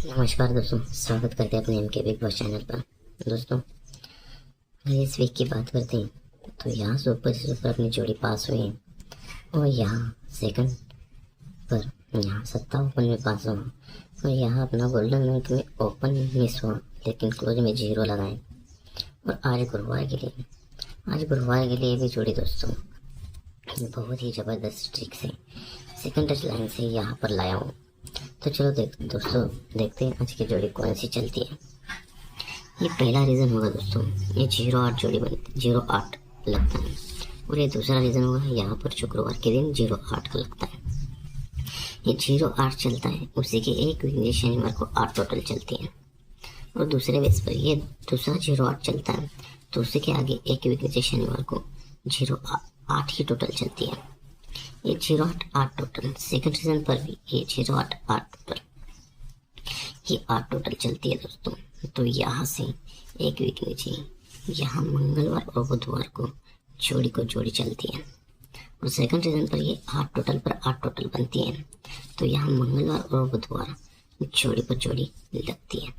नमस्कार दोस्तों, स्वागत करते हैं अपने एम के बिग बॉस चैनल पर। दोस्तों, अगर इस वीक की बात करते हैं तो यहाँ सुपर से सुपर अपनी जोड़ी पास हुई है और यहाँ सेकंड पर यहाँ सत्ता ओपन में पास हुआ और यहाँ अपना गोल्डन लिंक में ओपन मिस हुआ, लेकिन क्लोज में 0 लगाए। और आज गुरुवार के लिए भी जोड़ी दोस्तों बहुत ही ज़बरदस्त ट्रिक से सेकंड टच लाइन से यहाँ पर लाया हूँ। तो चलो दोस्तों देखते हैं आज की जोड़ी कौन सी चलती है। ये पहला रीज़न होगा दोस्तों, ये 0-8 जोड़ी बनती 0-8 लगता है। और ये दूसरा रीज़न होगा, यहाँ पर शुक्रवार के दिन 0-8 का लगता है। ये 0-8 चलता है, उसी के एक वीक शनिवार को 8 टोटल चलती है। और दूसरे बेस पर ये दूसरा 0-8 चलता है, तो उसी के आगे एक वीक नीचे शनिवार को 0-8 ही टोटल चलती है। ये 0-8 टोटल सेकंड सीजन पर भी ये 0-8 टोटल ये 8 टोटल चलती है दोस्तों। तो यहाँ से एक वीक नीचे यहाँ मंगलवार और बुधवार को जोड़ी चलती है और सेकंड सीजन पर ये 8 टोटल बनती है। तो यहाँ मंगलवार और बुधवार जोड़ी लगती है।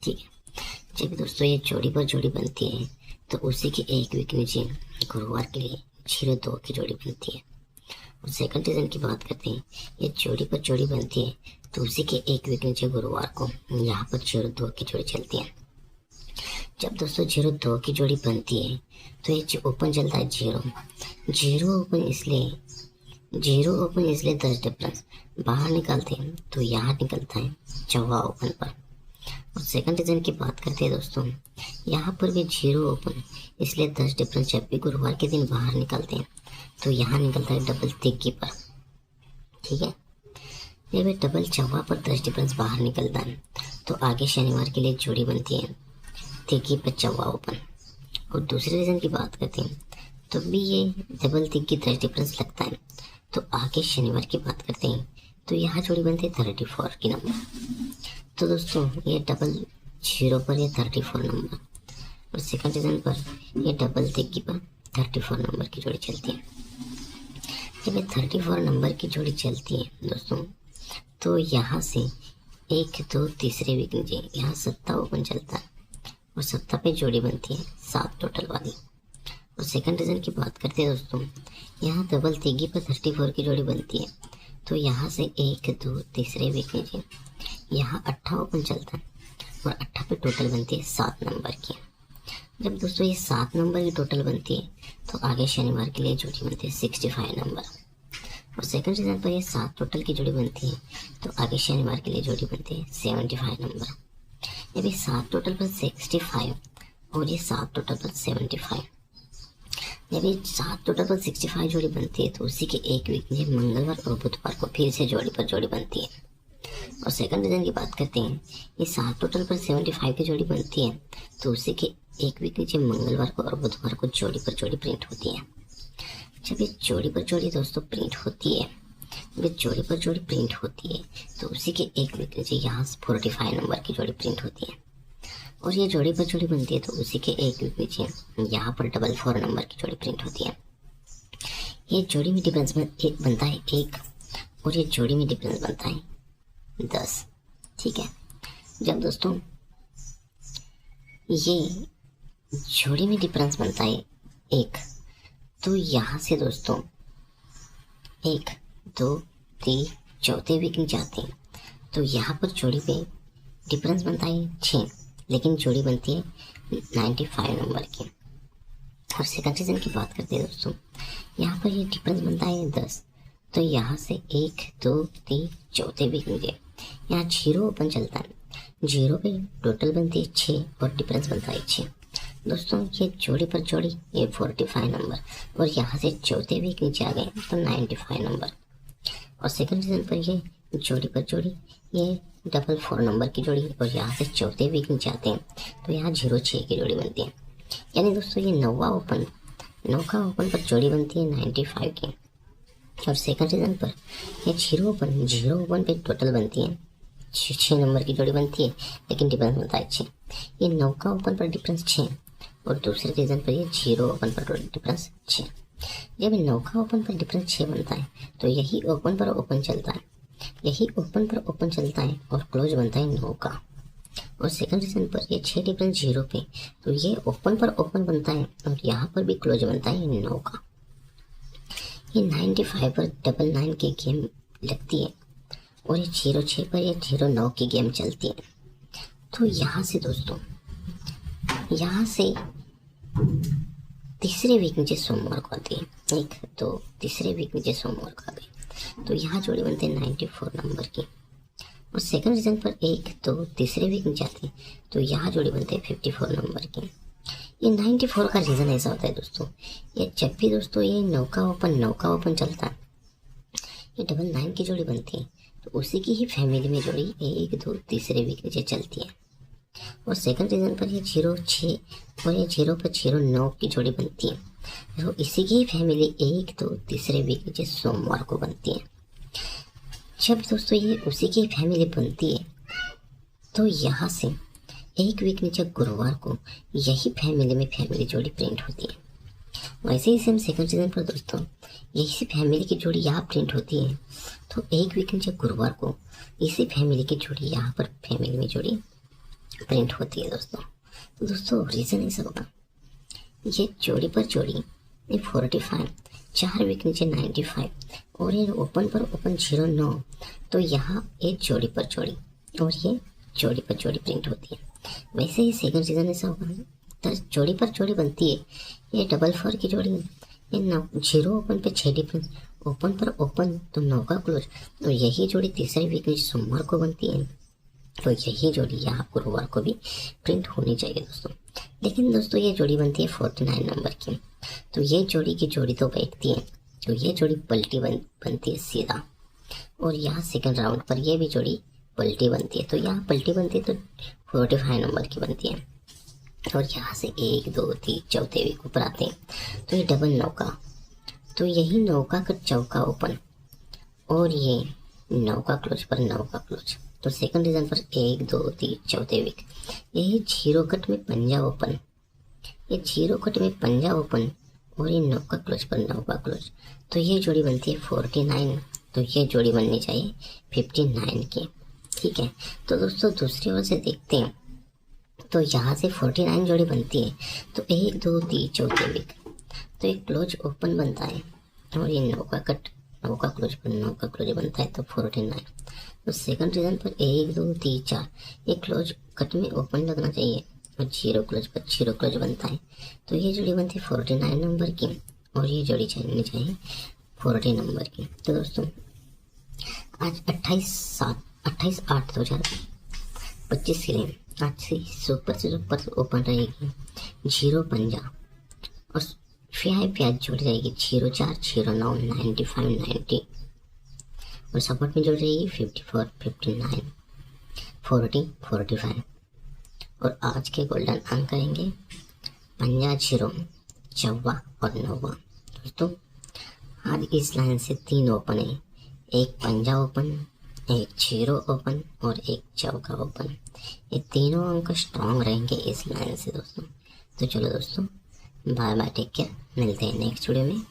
ठीक है, जब दोस्तों ये जोड़ी बनती है तो उसी के एक वीक नीचे गुरुवार के लिए 0-2 की जोड़ी बनती है। और सेकंड सीजन की बात करते हैं, ये जोड़ी बनती है तो उसी के एक वीक नीचे गुरुवार को यहाँ पर 0-2 की जोड़ी चलती है। जब दोस्तों 0-2 की जोड़ी बनती है तो ये ओपन चलता है 0 ओपन इसलिए 10 डिफरेंस बाहर निकालते हैं तो यहाँ निकलता है 4 ओपन पर। और सेकंड सीजन की बात करते हैं दोस्तों, यहाँ पर भी 0 ओपन इसलिए 10 डिफरेंस जब भी गुरुवार के दिन बाहर निकलते हैं तो यहाँ निकलता है डबल तिग्गी पर। ठीक है, जब ये डबल 4 पर 10 डिफरेंस बाहर निकलता है तो आगे शनिवार के लिए जोड़ी बनती है तिग्गी पर 4 ओपन। और दूसरे रीजन की बात करते हैं तो भी ये डबल तिग्गी 10 डिफरेंस लगता है। तो आगे शनिवार की बात करते हैं तो यहाँ जोड़ी बनती है 34 की नंबर। तो दोस्तों ये डबल 0 पर ये 34 नंबर और सेकंड सीजन पर ये डबल तिग्गी पर 34 नंबर की जोड़ी चलती है। जब ये 34 नंबर की जोड़ी चलती है दोस्तों तो यहाँ से 1-2 तीसरे वीक नीचे यहाँ सत्ता ओपन चलता है और सत्ता पे जोड़ी बनती है 7 टोटल वाली। और सेकंड रीजन की बात करते हैं दोस्तों, यहाँ डबल तिग्गी पर 34 की जोड़ी बनती है तो यहाँ से 1-2 तीसरे वीक नीचे यहाँ 8 ओपन चलता है और 8 पे टोटल बनती है 7 नंबर की। जब दोस्तों ये 7 नंबर की टोटल बनती है तो आगे शनिवार के लिए जोड़ी बनती है 65 नंबर। और सेकंड सीजन पर ये 7 टोटल की जोड़ी बनती है तो आगे शनिवार के लिए जोड़ी बनती है 75 नंबर। जब ये 7 टोटल पर 65 और ये 7 टोटल पर 75, जब ये 7 टोटल पर 65 जोड़ी बनती है तो उसी के एक वीक में मंगलवार और बुधवार को फिर से जोड़ी बनती है। और सेकंड रीजन की बात करते हैं, ये 7 टोटल पर 75 की जोड़ी बनती है तो उसी के एक वीक नीचे मंगलवार को और बुधवार को जोड़ी प्रिंट होती है। जब ये जोड़ी दोस्तों प्रिंट होती है, तो उसी के एक वीक नीचे यहाँ 45 नंबर की जोड़ी प्रिंट होती है। और ये जोड़ी बनती है तो उसी के एक वीक नीचे यहाँ पर 4 नंबर की जोड़ी प्रिंट होती है। ये जोड़ी में डिफरेंस बनता है 1 और ये जोड़ी में डिफरेंस बनता है 10। ठीक है, जब दोस्तों ये जोड़ी में डिफरेंस बनता है 1 तो यहाँ से दोस्तों 1-2 3 चौथे वीक में जाते हैं तो यहाँ पर जोड़ी पे डिफरेंस बनता है 6, लेकिन जोड़ी बनती है 95 नंबर की। और सेकंड सीजन की बात करते हैं दोस्तों, यहाँ पर ये डिफरेंस बनता है 10 तो यहाँ से 1-2 3 चौथे वीक में यहाँ 0 ओपन चलता है, 0 पे टोटल बनती है 6 और डिफरेंस बनता है 6। दोस्तों ये जोड़ी ये 45 नंबर और यहाँ से चौथे वीक नीचे आ गए तो 95 नंबर। और सेकंड सीजन पर ये जोड़ी ये 4 नंबर की जोड़ी और यहाँ से चौथे वीक नीचे आते हैं तो यहाँ 0-6 की जोड़ी बनती है। यानी दोस्तों ये 9 ओपन पर जोड़ी बनती है 95 की। और सेकंड सीजन पर ये 0 ओपन पे टोटल बनती है 6 नंबर की जोड़ी बनती है, लेकिन डिफरेंस बनता है 6। ये 9 का ओपन पर डिफरेंस 6 और दूसरे सीजन पर ये 0 ओपन पर डिफरेंस 6। जब 9 का ओपन पर डिफरेंस 6 बनता है तो यही ओपन पर ओपन चलता है यही ओपन पर ओपन चलता है और क्लोज बनता है 9 का। और सेकंड रीजन पर ये 6 डिफरेंस 0 पे, तो ये ओपन पर ओपन बनता है और यहाँ पर भी क्लोज बनता है 9 का। ये 95 पर 99 की गेम लगती है और ये 06 पर ये 09 की गेम चलती है। तो यहाँ से दोस्तों, यहाँ से तीसरे वीक नीचे सोमवार को आती है, 1 2 तीसरे वीक नीचे सोमवार को आ गई, तो यहाँ जोड़ी बनते हैं 94 नंबर की। और सेकंड रीजन पर 1 2 तीसरे वीक नीचे आती है, तो यहाँ जोड़ी बनते हैं 54 नंबर की। ये 94 का रीज़न ऐसा होता है दोस्तों, ये जब भी दोस्तों ये 9 का ओपन चलता है, ये 99 की जोड़ी बनती है, तो उसी की ही फैमिली में जोड़ी 1 2 तीसरे वीक नीचे चलती है। और सेकंड रीजन पर ये 06 और ये 0 पर 09 की जोड़ी बनती है, तो इसी की ही फैमिली 1 2 तीसरे वीक नीचे सोमवार को बनती है। जब दोस्तों ये उसी की फैमिली बनती है, तो यहाँ से 1 वीक नीचे गुरुवार को यही फैमिली में फैमिली जोड़ी प्रिंट होती है। वैसे ही सेम सेकंड सीजन पर दोस्तों यही फैमिली की जोड़ी यहाँ प्रिंट होती है, तो 1 वीक नीचे गुरुवार को इसी फैमिली की जोड़ी यहाँ पर फैमिली में जोड़ी प्रिंट होती है दोस्तों। तो दोस्तों रीज़न ऐसा होगा, ये जोड़ी पर जोड़ी ये 45, 4 वीक नीचे 95 और ये ओपन पर ओपन 09, तो यहाँ एक जोड़ी पर जोड़ी और ये जोड़ी पर जोड़ी प्रिंट होती है। वैसे ही सेकंड सीजन ऐसा होगा, तो जोड़ी पर जोड़ी बनती है, ये 44 की जोड़ी, ये 0 ओपन पे 6 डिफरेंस, ओपन पर ओपन तो 9 का क्लोज, तो यही जोड़ी तीसरे वीक में सोमवार को बनती है, तो यही जोड़ी यहाँ गुरुवार को भी प्रिंट होनी चाहिए दोस्तों। लेकिन दोस्तों ये जोड़ी बनती है 49 नंबर की, तो ये जोड़ी की जोड़ी तो बैठती है, तो ये जोड़ी पलटी बनती है सीधा, और यहाँ सेकंड राउंड पर ये भी जोड़ी पलटी बनती है, तो यहाँ पलटी बनती है तो 45 नंबर की बनती है। और यहाँ से 1 2 3 चौथे वीक ऊपर आते हैं, तो ये डबल 9 का, तो यही 9 का कट चौका ओपन और ये 9 का क्लोज पर 9 का क्लोज, तो सेकंड रीजन पर 1 2 3 चौथे वीक यही 0 कट में पंजा ओपन, ये 0 कट में पंजा ओपन और ये 9 का क्लोज पर 9 का क्लोज, तो ये जोड़ी बनती है 49, तो ये जोड़ी बननी चाहिए 59 की। ठीक है, तो दोस्तों दूसरी ओर से देखते हैं, तो यहाँ से 49 जोड़ी बनती है, तो 1 2 3 चौथे वीक तो एक क्लोज ओपन बनता है और ये 9 का कट 9 का क्लोज पर 9 का क्लोज बनता है, तो 49। तो सेकंड रीजन पर 1 2 3 4 ये क्लोज कट में ओपन लगना चाहिए और 0 क्लोज पर 0 क्लोज बनता है, तो ये जोड़ी बनती है 49 नंबर की और ये जोड़ी चाहिए 40 नंबर की। तो दोस्तों आज 28/8/2025 के लिए आज से सुपर ओपन रहेगी 0 पंजा और प्याज जुड़ जाएगी 04 09 95 90 और सपोर्ट में जुड़ जाएगी 54 59 40 45 और आज के गोल्डन अंक रहेंगे पंजा 0 चौवा और 9। दोस्तों आज इस लाइन से 3 ओपन है, एक पंजा ओपन, एक 0 ओपन और एक चौका ओपन, ये तीनों अंक स्ट्रॉन्ग रहेंगे इस लाइन से दोस्तों। तो चलो दोस्तों बाय बाय, टेक केयर, मिलते हैं नेक्स्ट वीडियो में।